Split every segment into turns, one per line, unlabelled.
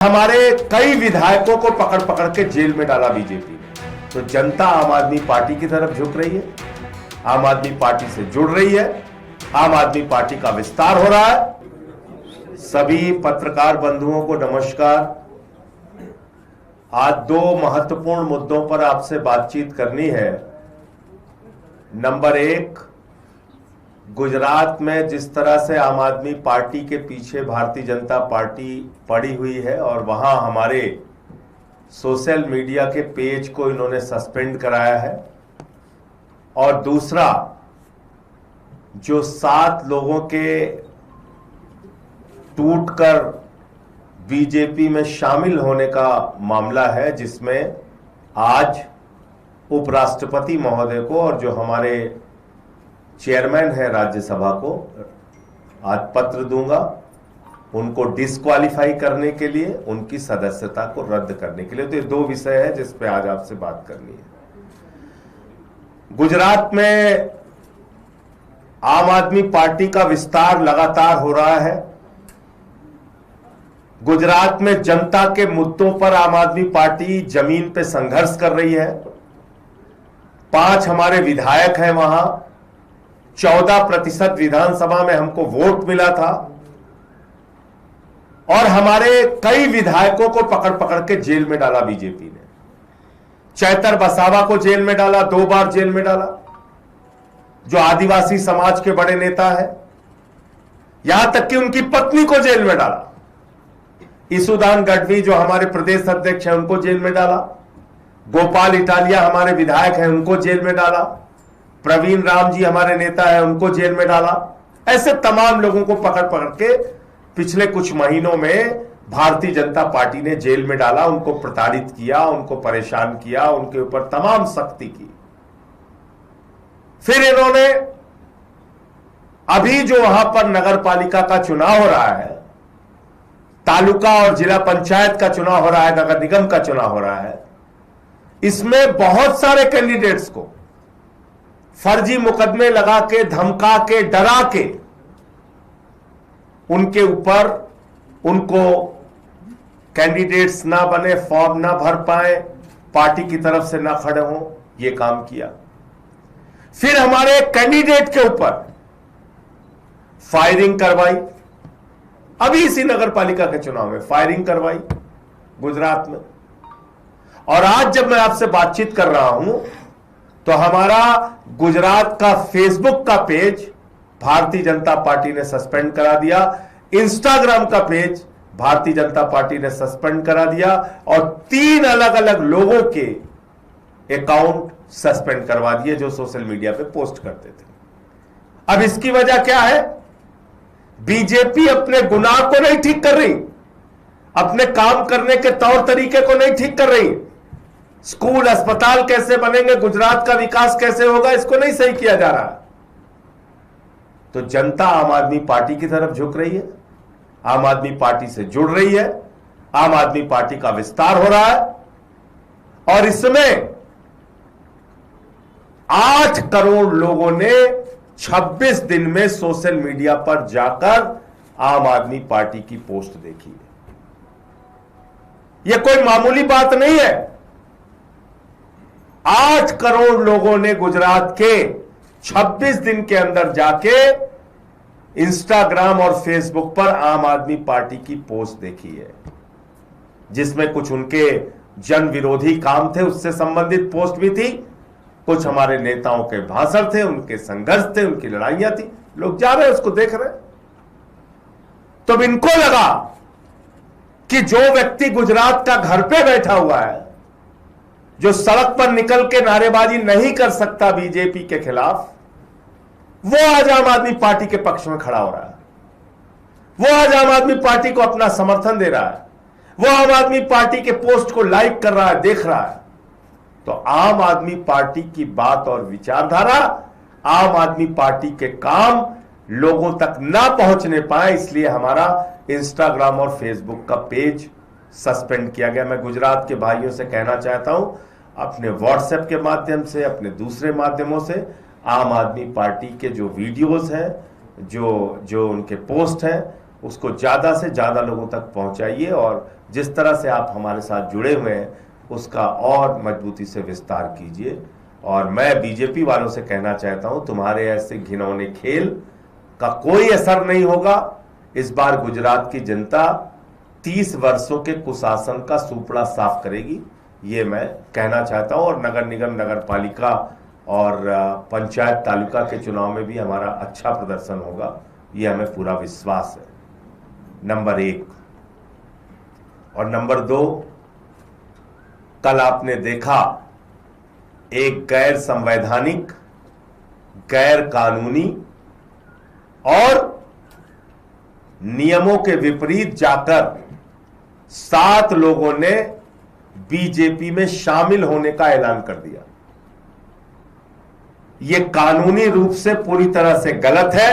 हमारे कई विधायकों को पकड़ पकड़ के जेल में डाला बीजेपी ने। तो जनता आम आदमी पार्टी की तरफ झुक रही है, आम आदमी पार्टी से जुड़ रही है, आम आदमी पार्टी का विस्तार हो रहा है। सभी पत्रकार बंधुओं को नमस्कार। आज दो महत्वपूर्ण मुद्दों पर आपसे बातचीत करनी है। नंबर एक, गुजरात में जिस तरह से आम आदमी पार्टी के पीछे भारतीय जनता पार्टी पड़ी हुई है और वहां हमारे सोशल मीडिया के पेज को इन्होंने सस्पेंड कराया है, और दूसरा जो 7 लोगों के टूटकर बीजेपी में शामिल होने का मामला है, जिसमें आज उपराष्ट्रपति महोदय को और जो हमारे चेयरमैन है राज्यसभा को आज पत्र दूंगा, उनको डिस्क्वालीफाई करने के लिए, उनकी सदस्यता को रद्द करने के लिए। तो ये दो विषय है जिस पे आज आपसे बात करनी है। गुजरात में आम आदमी पार्टी का विस्तार लगातार हो रहा है। गुजरात में जनता के मुद्दों पर आम आदमी पार्टी जमीन पे संघर्ष कर रही है। 5 हमारे विधायक हैं वहां, 14% विधानसभा में हमको वोट मिला था, और हमारे कई विधायकों को पकड़ पकड़ के जेल में डाला बीजेपी ने। चैतर बसावा को जेल में डाला, 2 बार जेल में डाला, जो आदिवासी समाज के बड़े नेता है। यहां तक कि उनकी पत्नी को जेल में डाला। ईसुदान गढ़वी जो हमारे प्रदेश अध्यक्ष हैं, उनको जेल में डाला। गोपाल इटालिया हमारे विधायक हैं, उनको जेल में डाला। प्रवीण राम जी हमारे नेता है, उनको जेल में डाला। ऐसे तमाम लोगों को पकड़ पकड़ के पिछले कुछ महीनों में भारतीय जनता पार्टी ने जेल में डाला, उनको प्रताड़ित किया, उनको परेशान किया, उनके ऊपर तमाम सख्ती की। फिर इन्होंने अभी जो वहां पर नगर पालिका का चुनाव हो रहा है, तालुका और जिला पंचायत का चुनाव हो रहा है, नगर निगम का चुनाव हो रहा है, इसमें बहुत सारे कैंडिडेट्स को फर्जी मुकदमे लगा के, धमका के, डरा के उनके ऊपर, उनको कैंडिडेट्स ना बने, फॉर्म ना भर पाए, पार्टी की तरफ से ना खड़े हों, यह काम किया। फिर हमारे कैंडिडेट के ऊपर फायरिंग करवाई। अभी इसी नगर पालिका के चुनाव में फायरिंग करवाई गुजरात में। और आज जब मैं आपसे बातचीत कर रहा हूं तो हमारा गुजरात का फेसबुक का पेज भारतीय जनता पार्टी ने सस्पेंड करा दिया, इंस्टाग्राम का पेज भारतीय जनता पार्टी ने सस्पेंड करा दिया, और 3 अलग अलग लोगों के अकाउंट सस्पेंड करवा दिए जो सोशल मीडिया पे पोस्ट करते थे। अब इसकी वजह क्या है? बीजेपी अपने गुनाह को नहीं ठीक कर रही, अपने काम करने के तौर तरीके को नहीं ठीक कर रही। स्कूल अस्पताल कैसे बनेंगे, गुजरात का विकास कैसे होगा, इसको नहीं सही किया जा रहा। तो जनता आम आदमी पार्टी की तरफ झुक रही है, आम आदमी पार्टी से जुड़ रही है, आम आदमी पार्टी का विस्तार हो रहा है। और इसमें 8 करोड़ लोगों ने 26 दिन में सोशल मीडिया पर जाकर आम आदमी पार्टी की पोस्ट देखी है। यह कोई मामूली बात नहीं है। 8 करोड़ लोगों ने गुजरात के 26 दिन के अंदर जाके इंस्टाग्राम और फेसबुक पर आम आदमी पार्टी की पोस्ट देखी है, जिसमें कुछ उनके जन विरोधी काम थे, उससे संबंधित पोस्ट भी थी, कुछ हमारे नेताओं के भाषण थे, उनके संघर्ष थे, उनकी लड़ाइयां थी। लोग जा रहे हैं, उसको देख रहे हैं। तो इनको लगा कि जो व्यक्ति गुजरात का घर पे बैठा हुआ है, जो सड़क पर निकल के नारेबाजी नहीं कर सकता बीजेपी के खिलाफ, वो आज आम आदमी पार्टी के पक्ष में खड़ा हो रहा है, वो आज आम आदमी पार्टी को अपना समर्थन दे रहा है, वो आम आदमी पार्टी के पोस्ट को लाइक कर रहा है, देख रहा है। तो आम आदमी पार्टी की बात और विचारधारा, आम आदमी पार्टी के काम लोगों तक ना पहुंचने पाए, इसलिए हमारा इंस्टाग्राम और फेसबुक का पेज सस्पेंड किया गया। मैं गुजरात के भाइयों से कहना चाहता हूं, अपने व्हाट्सएप के माध्यम से, अपने दूसरे माध्यमों से आम आदमी पार्टी के जो वीडियोस हैं, जो उनके पोस्ट हैं, उसको ज़्यादा से ज़्यादा लोगों तक पहुंचाइए और जिस तरह से आप हमारे साथ जुड़े हुए हैं उसका और मजबूती से विस्तार कीजिए। और मैं बीजेपी वालों से कहना चाहता हूं, तुम्हारे ऐसे घिनौने खेल का कोई असर नहीं होगा। इस बार गुजरात की जनता 30 वर्षों के कुशासन का सूपड़ा साफ करेगी, ये मैं कहना चाहता हूं। और नगर निगम, नगर पालिका और पंचायत तालुका के चुनाव में भी हमारा अच्छा प्रदर्शन होगा, ये हमें पूरा विश्वास है। नंबर 1। और नंबर 2, कल आपने देखा एक गैर संवैधानिक, गैर कानूनी और नियमों के विपरीत जाकर 7 लोगों ने बीजेपी में शामिल होने का ऐलान कर दिया। यह कानूनी रूप से पूरी तरह से गलत है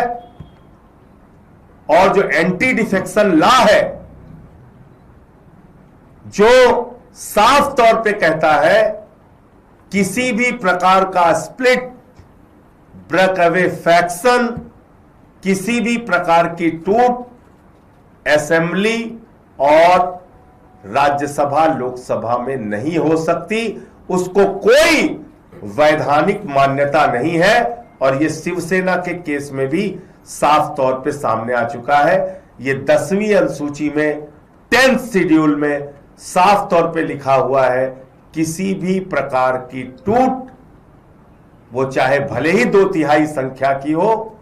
और जो एंटी डिफेक्शन लॉ है, जो साफ तौर पे कहता है किसी भी प्रकार का स्प्लिट, ब्रेक अवे फैक्शन, किसी भी प्रकार की टूट असेंबली और राज्यसभा लोकसभा में नहीं हो सकती, उसको कोई वैधानिक मान्यता नहीं है। और यह शिवसेना के केस में भी साफ तौर पे सामने आ चुका है। यह 10वीं अनुसूची में 10th शेड्यूल में साफ तौर पे लिखा हुआ है, किसी भी प्रकार की टूट, वो चाहे भले ही 2/3 संख्या की हो,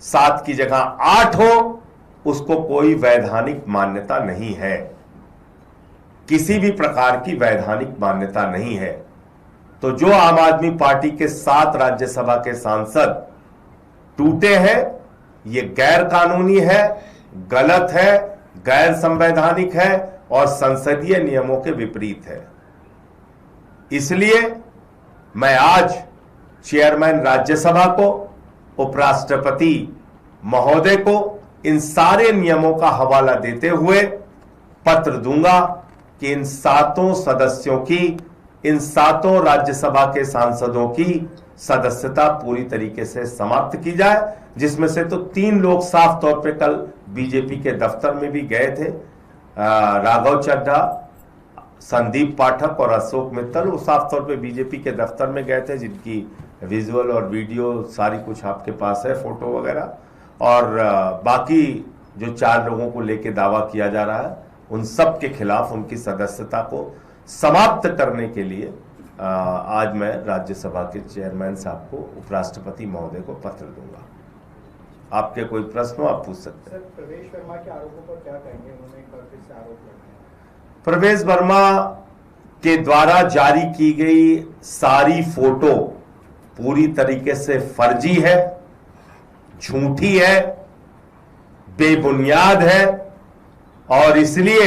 7 की जगह 8 हो, उसको कोई वैधानिक मान्यता नहीं है। किसी भी प्रकार की वैधानिक मान्यता नहीं है। तो जो आम आदमी पार्टी के 7 राज्यसभा के सांसद टूटे हैं, ये गैर कानूनी है, गलत है, गैर संवैधानिक है और संसदीय नियमों के विपरीत है। इसलिए मैं आज चेयरमैन राज्यसभा को, उपराष्ट्रपति महोदय को इन सारे नियमों का हवाला देते हुए पत्र दूंगा कि इन 7 सदस्यों की, इन 7 राज्यसभा के सांसदों की सदस्यता पूरी तरीके से समाप्त की जाए, जिसमें से तो 3 लोग साफ तौर पे कल बीजेपी के दफ्तर में भी गए थे, राघव चड्ढा, संदीप पाठक और अशोक मित्तल। वो साफ तौर पे बीजेपी के दफ्तर में गए थे, जिनकी विजुअल और वीडियो सारी कुछ आपके पास है, फोटो वगैरह। और बाकी जो 4 लोगों को लेके दावा किया जा रहा है, उन सब के खिलाफ उनकी सदस्यता को समाप्त करने के लिए आज मैं राज्यसभा के चेयरमैन साहब को, उपराष्ट्रपति महोदय को पत्र दूंगा। आपके कोई प्रश्न हो आप पूछ सकते हैं।
प्रवेश वर्मा के आरोपों पर क्या कहेंगे? उन्होंने एक बार फिर से आरोप लगाया।
प्रवेश वर्मा के द्वारा जारी की गई सारी फोटो पूरी तरीके से फर्जी है, झूठी है, बेबुनियाद है। और इसलिए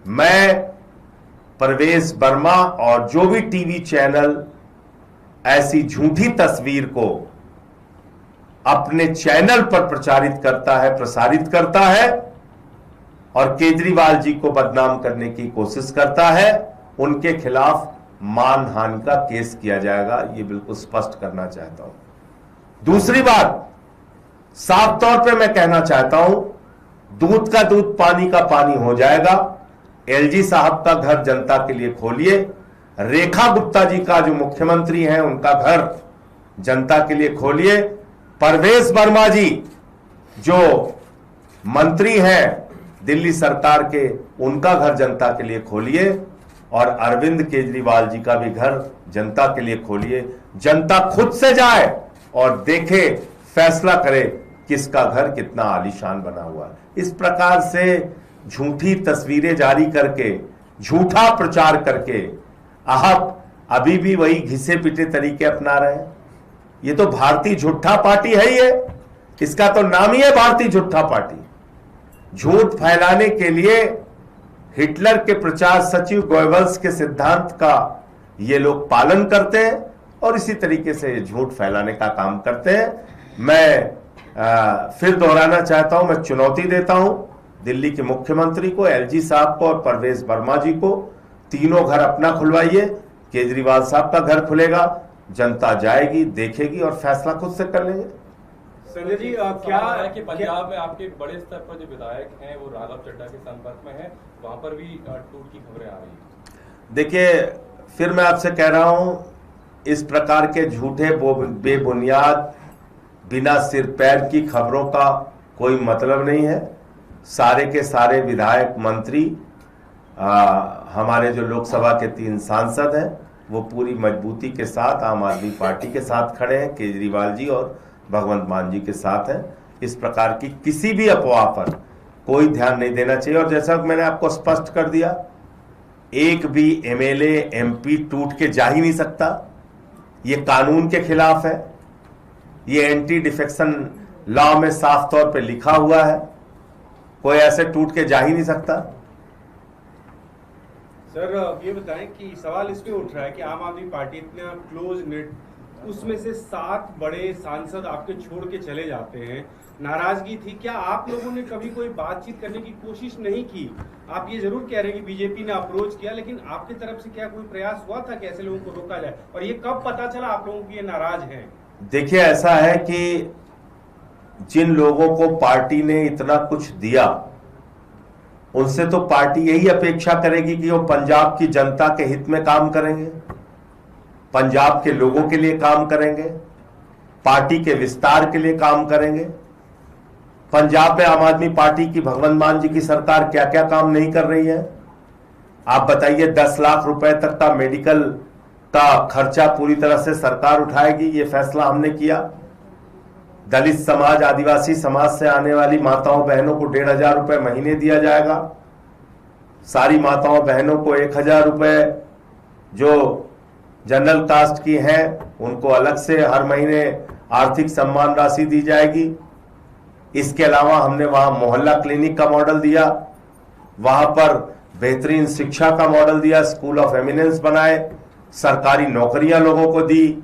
मैं प्रवेश वर्मा और जो भी टीवी चैनल ऐसी झूठी तस्वीर को अपने चैनल पर प्रचारित करता है, प्रसारित करता है और केजरीवाल जी को बदनाम करने की कोशिश करता है, उनके खिलाफ मानहानि का केस किया जाएगा, ये बिल्कुल स्पष्ट करना चाहता हूं। दूसरी बात, साफ तौर पे मैं कहना चाहता हूं, दूध का दूध, पानी का पानी हो जाएगा। एलजी साहब का घर जनता के लिए खोलिए। रेखा गुप्ता जी का जो मुख्यमंत्री हैं, उनका घर जनता के लिए खोलिए। प्रवेश वर्मा जी जो मंत्री हैं दिल्ली सरकार के, उनका घर जनता के लिए खोलिए। और अरविंद केजरीवाल जी का भी घर जनता के लिए खोलिए। जनता खुद से जाए और देखे, फैसला करे किसका घर कितना आलीशान बना हुआ है। इस प्रकार से झूठी तस्वीरें जारी करके, झूठा प्रचार करके आप अभी भी वही घिसे पिटे तरीके अपना रहे हैं। ये तो भारतीय झूठा पार्टी है। ये इसका तो नाम ही है भारतीय झूठा पार्टी। झूठ फैलाने के लिए हिटलर के प्रचार सचिव गोयबल्स के सिद्धांत का ये लोग पालन करते हैं और इसी तरीके से झूठ फैलाने का काम करते हैं। मैं फिर दोहराना चाहता हूं, मैं चुनौती देता हूं दिल्ली के मुख्यमंत्री को, एलजी साहब को और प्रवेश वर्मा जी को। तीनों घर अपना खुलवाइए। केजरीवाल साहब का घर खुलेगा, जनता जाएगी, देखेगी और फैसला खुद से कर लेंगे।
संजय जी
क्या है कि पंजाब में आपके बड़े स्तर पर जो विधायक हैं वो राघव चड्ढा के संपर्क में हैं, वहां पर भी टूट की खबरें आ रही हैं।
देखिए, फिर मैं आपसे कह रहा हूं, इस प्रकार के झूठे बेबुनियाद बिना सिर पैर की खबरों का कोई मतलब नहीं है। सारे के सारे विधायक मंत्री हमारे जो लोकसभा के 3 सांसद हैं वो पूरी मजबूती के साथ आम आदमी पार्टी के साथ खड़े हैं, केजरीवाल जी और भगवंत मान जी के साथ हैं। इस प्रकार की किसी भी अफवाह पर कोई ध्यान नहीं देना चाहिए। और जैसा मैंने आपको स्पष्ट कर दिया, एक भी एमएलए एमपी टूट के जा ही नहीं सकता। ये कानून के खिलाफ है, ये एंटी डिफेक्शन लॉ में साफ तौर पे लिखा हुआ है। कोई ऐसे टूट के जा ही नहीं सकता।
सर ये बताएं कि सवाल इसमें उठ रहा है कि आम आदमी पार्टी इतना क्लोज नेट, उसमें से 7 बड़े सांसद आपके छोड़ के चले जाते हैं, नाराजगी थी। क्या आप लोगों ने कभी कोई बातचीत करने की कोशिश नहीं की? आप ये जरूर कह रहे हैं कि बीजेपी ने अप्रोच किया, लेकिन आपकी तरफ से क्या कोई प्रयास हुआ था कि ऐसे लोगों को रोका जाए? और ये कब पता चला आप लोगों को ये नाराज हैं?
देखिए, ऐसा है कि जिन लोगों को पार्टी ने इतना कुछ दिया, उनसे तो पार्टी यही अपेक्षा करेगी कि वो पंजाब की जनता के हित में काम करेंगे, पंजाब के लोगों के लिए काम करेंगे, पार्टी के विस्तार के लिए काम करेंगे। पंजाब में आम आदमी पार्टी की भगवंत मान जी की सरकार क्या क्या काम नहीं कर रही है? आप बताइए। 10 लाख रुपए तक का मेडिकल का खर्चा पूरी तरह से सरकार उठाएगी, ये फैसला हमने किया। दलित समाज, आदिवासी समाज से आने वाली माताओं बहनों को 1500 रुपए महीने दिया जाएगा। सारी माताओं बहनों को 1000 रुपए जो जनरल कास्ट की हैं उनको अलग से हर महीने आर्थिक सम्मान राशि दी जाएगी। इसके अलावा हमने वहां मोहल्ला क्लिनिक का मॉडल दिया, वहां पर बेहतरीन शिक्षा का मॉडल दिया, स्कूल ऑफ एमिनेंस बनाए, सरकारी नौकरियां लोगों को दी।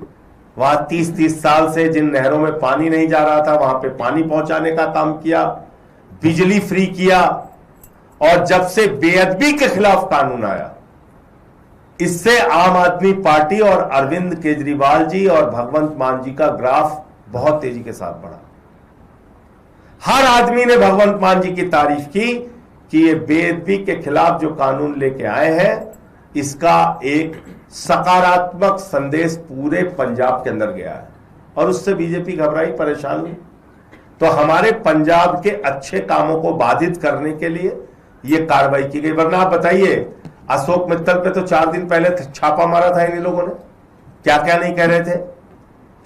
वहां 30-30 साल से जिन नहरों में पानी नहीं जा रहा था वहां पे पानी पहुंचाने का काम किया, बिजली फ्री किया। और जब से बेअदबी के खिलाफ कानून आया, इससे आम आदमी पार्टी और अरविंद केजरीवाल जी और भगवंत मान जी का ग्राफ बहुत तेजी के साथ बढ़ा। हर आदमी ने भगवंत मान जी की तारीफ की कि ये बेअदबी के खिलाफ जो कानून लेके आए हैं, इसका एक सकारात्मक संदेश पूरे पंजाब के अंदर गया है। और उससे बीजेपी घबराई, परेशान हुई। तो हमारे पंजाब के अच्छे कामों को बाधित करने के लिए यह कार्रवाई की गई। वरना आप बताइए, अशोक मित्तल पे तो 4 दिन पहले छापा मारा था इन लोगों ने, क्या क्या नहीं कह रहे थे?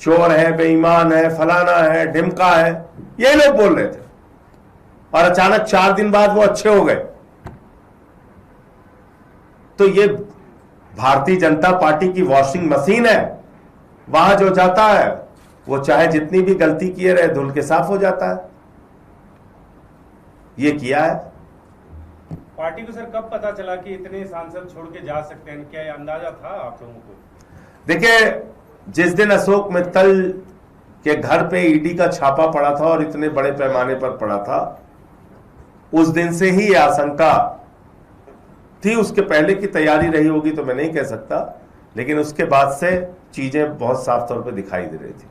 चोर है, बेईमान है, फलाना है, ढिमका है, ये लोग बोल रहे थे। और अचानक 4 दिन बाद वो अच्छे हो गए। तो ये भारतीय जनता पार्टी की वॉशिंग मशीन है। वहां जो जाता है वो चाहे जितनी भी गलती किए रहे, धुल के साफ हो जाता है। ये किया है।
पार्टी को सर कब पता चला कि इतने सांसद छोड़ के जा सकते हैं? क्या ये अंदाजा था आप लोगों को?
देखिए, जिस दिन अशोक मित्तल के घर पे ईडी का छापा पड़ा था और इतने बड़े पैमाने पर पड़ा था, उस दिन से ही आशंका थी। उसके पहले की तैयारी रही होगी तो मैं नहीं कह सकता, लेकिन उसके बाद से चीजें बहुत साफ तौर पे दिखाई दे रही थी।